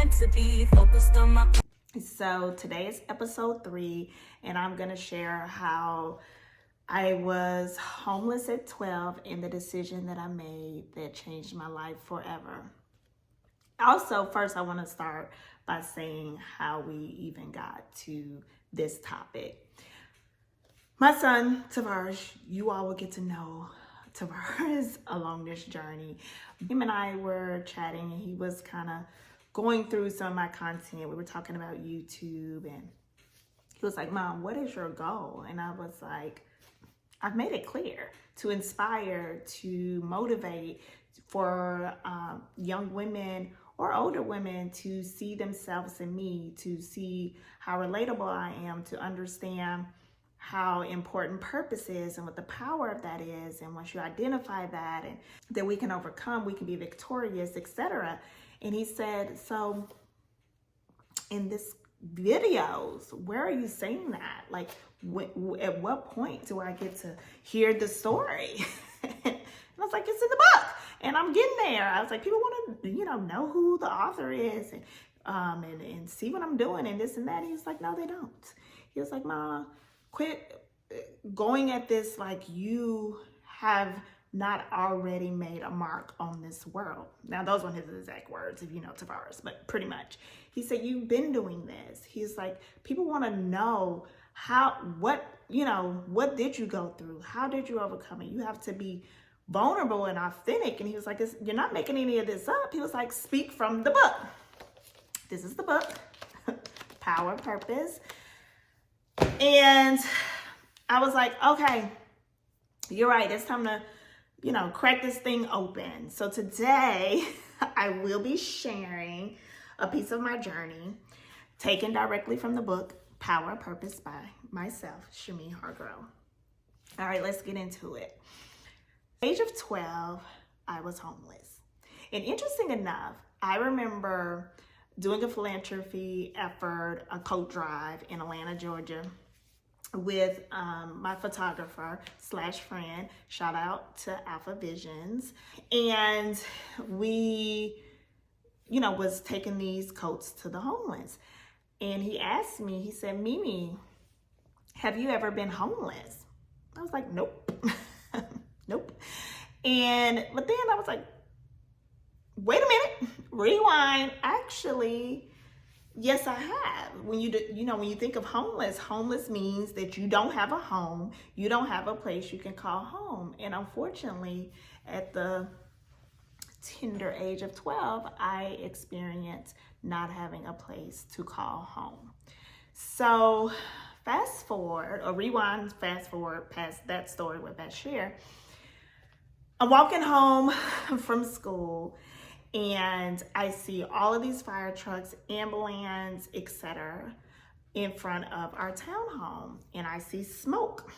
meant to be, focused on my. So today is episode 3, and I'm going to share how I was homeless at 12 and the decision that I made that changed my life forever. Also, first, I want to start by saying how we even got to this topic. My son, Tavares, you all will get to know Tavares along this journey. Him and I were chatting, and he was kind of going through some of my content. We were talking about YouTube, and he was like, "Mom, what is your goal?" And I was like, I've made it clear: to inspire, to motivate, for young women or older women to see themselves in me, to see how relatable I am, to understand how important purpose is and what the power of that is. And once you identify that, and that we can overcome, we can be victorious, etc. And he said, "So in this videos, where are you saying that? Like, at what point do I get to hear the story?" And I was like, "It's in the book." And I'm getting there. I was like, people want to, know who the author is, and see what I'm doing and this and that. And he was like, "No, they don't." He was like, "Ma, quit going at this like you have not already made a mark on this world." Now, those weren't his exact words, if you know Tavares, but pretty much. He said, "You've been doing this." He's like, "People want to know what did you go through? How did you overcome it? You have to be vulnerable and authentic." And he was like, "You're not making any of this up." He was like, "Speak from the book." This is the book, Power, Purpose. And I was like, okay, you're right. It's time to, crack this thing open. So today I will be sharing a piece of my journey taken directly from the book, Power, Purpose by myself, Shami Hargrove. All right, let's get into it. Age of 12, I was homeless. And interesting enough, I remember doing a philanthropy effort, a coat drive in Atlanta, Georgia, with my photographer / friend, shout out to Alpha Visions. And we, was taking these coats to the homeless. And he asked me, he said, "Mimi, have you ever been homeless?" I was like, "Nope." Nope. But then I was like, wait a minute, rewind. Actually, yes, I have. When when you think of homeless means that you don't have a home, you don't have a place you can call home. And unfortunately, at the tender age of 12, I experienced not having a place to call home. So fast forward past that story with that share. I'm walking home from school, and I see all of these fire trucks, ambulance, etc. in front of our townhome, and I see smoke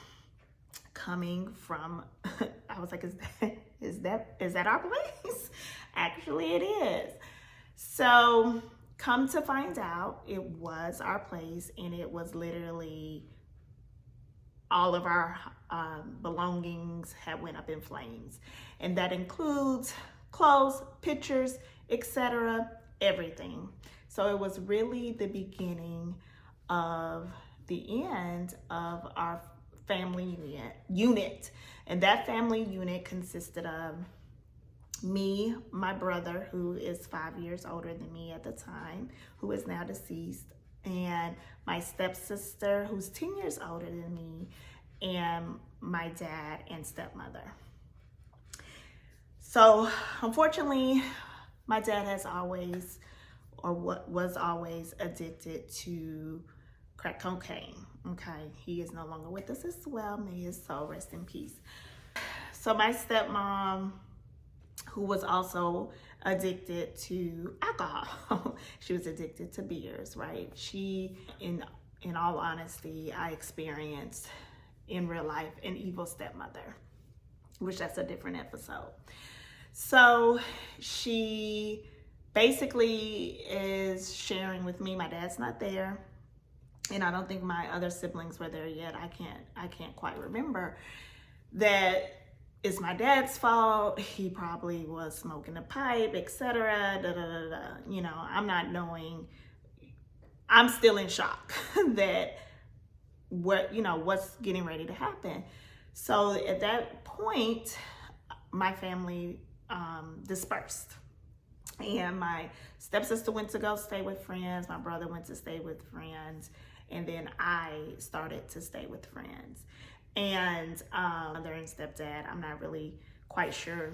coming from. I was like, is that our place?" Actually, it is. So come to find out, it was our place, and it was literally all of our belongings had went up in flames, and that includes clothes, pictures, etc., everything. So it was really the beginning of the end of our family unit. And that family unit consisted of me, my brother, who is 5 years older than me at the time, who is now deceased, and my stepsister, who's 10 years older than me, and my dad and stepmother. So unfortunately, my dad was always addicted to crack cocaine. Okay, he is no longer with us as well. May his soul rest in peace. So my stepmom, who was also addicted to alcohol, she was addicted to beers, right? She, in all honesty, I experienced in real life an evil stepmother, which that's a different episode. So she basically is sharing with me, my dad's not there, and I don't think my other siblings were there yet. I can't quite remember, that it's my dad's fault. He probably was smoking a pipe, etc. You know, I'm not knowing. I'm still in shock that what's getting ready to happen. So at that point, my family dispersed, and my stepsister went to go stay with friends. My brother went to stay with friends, and then I started to stay with friends. And mother and stepdad, I'm not really quite sure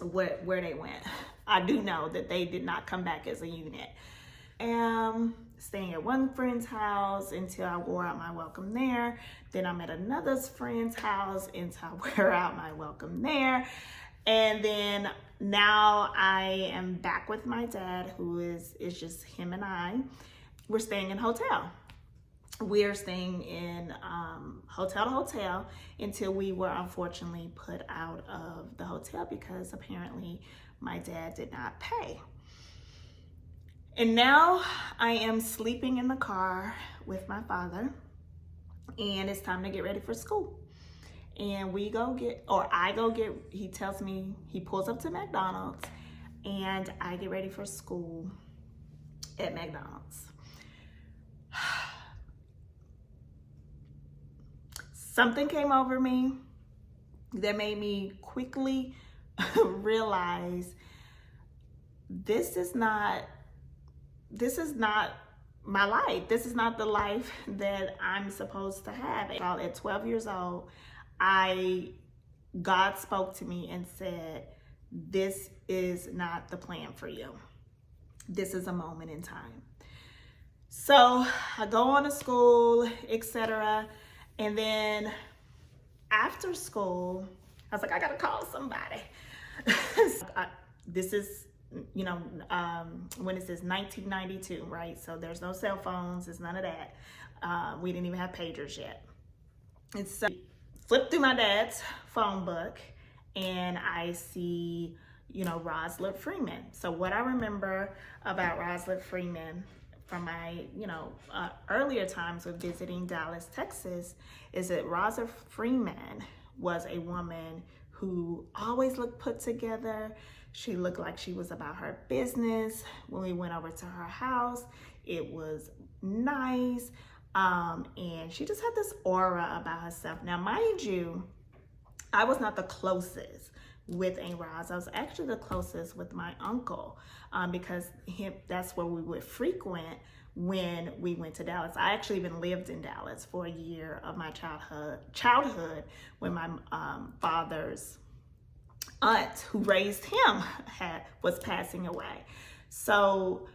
where they went. I do know that they did not come back as a unit. Staying at one friend's house until I wore out my welcome there. Then I'm at another friend's house until I wear out my welcome there. And then now I am back with my dad, who is just him and I. We're staying in hotel. We are staying in hotel to hotel until we were unfortunately put out of the hotel because apparently my dad did not pay. And now I am sleeping in the car with my father, and it's time to get ready for school. And I go get, he tells me, he pulls up to McDonald's, and I get ready for school at McDonald's. Something came over me that made me quickly realize this is not my life. This is not the life that I'm supposed to have. At 12 years old, God spoke to me and said, this is not the plan for you. This is a moment in time. So I go on to school, etc. And then after school, I was like, I gotta call somebody. This is, when it says 1992, right? So there's no cell phones, there's none of that. We didn't even have pagers yet. And so I flip through my dad's phone book and I see, Rosalind Freeman. So what I remember about Rosalind Freeman from my, earlier times of visiting Dallas, Texas, is that Rosalind Freeman was a woman who always looked put together. She looked like she was about her business. When we went over to her house, it was nice. And she just had this aura about herself. Now, mind you, I was not the closest with Aunt Roz. I was actually the closest with my uncle because that's where we would frequent when we went to Dallas. I actually even lived in Dallas for a year of my childhood when my father's aunt who raised him was passing away. So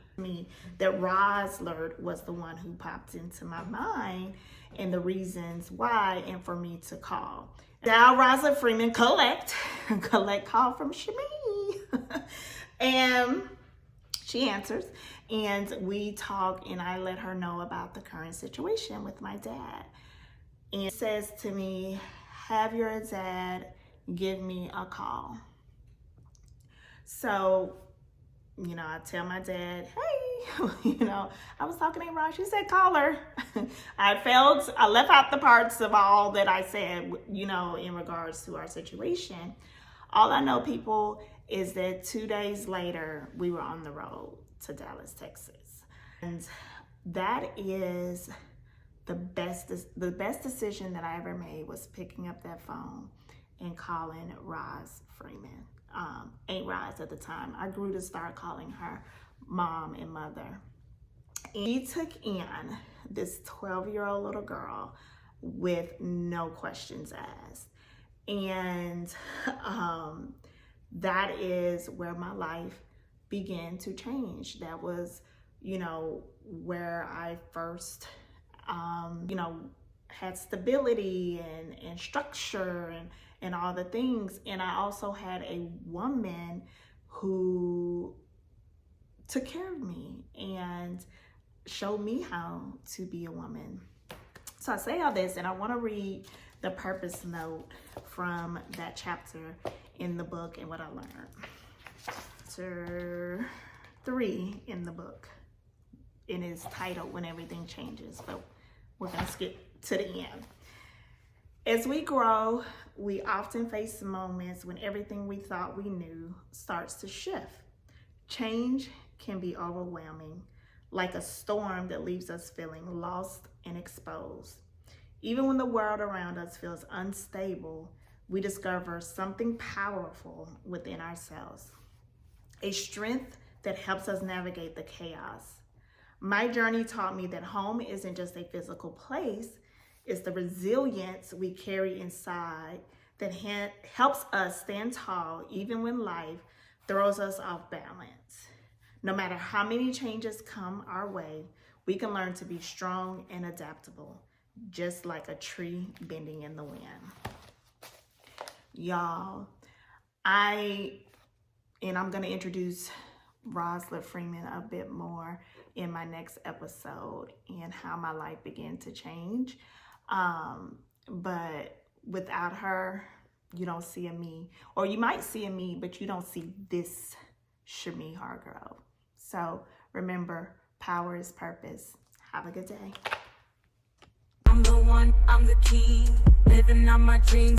that Rosalind was the one who popped into my mind and the reasons why, and for me to call. Now Rosalind Freeman collect call from Shami. And she answers and we talk, and I let her know about the current situation with my dad. And says to me, have your dad give me a call. So, I tell my dad, hey, I was talking to Ron. She said, call her. I left out the parts of all that I said, in regards to our situation. All I know, people, is that 2 days later, we were on the road to Dallas, Texas. And that is the best decision that I ever made, was picking up that phone and calling Roz Freeman. Aunt Roz at the time. I grew to start calling her mom and mother. And she took in this 12-year-old little girl with no questions asked. And that is where my life began to change. That was, where I first, had stability and structure and all the things. And I also had a woman who took care of me and showed me how to be a woman. So I say all this, and I want to read the purpose note from that chapter in the book and what I learned. Chapter 3 in the book, and it's titled When Everything Changes, but we're going to skip to the end. As we grow, we often face moments when everything we thought we knew starts to shift. Change can be overwhelming, like a storm that leaves us feeling lost and exposed. Even when the world around us feels unstable, we discover something powerful within ourselves, a strength that helps us navigate the chaos. My journey taught me that home isn't just a physical place, it's the resilience we carry inside that helps us stand tall even when life throws us off balance. No matter how many changes come our way, we can learn to be strong and adaptable, just like a tree bending in the wind. Y'all, I'm going to introduce Rosalind Freeman a bit more in my next episode and how my life began to change. But without her, you don't see a me, or you might see a me, but you don't see this Shami Hargrove. So remember, power is purpose. Have a good day. I'm the one, I'm the king, living on my dreams.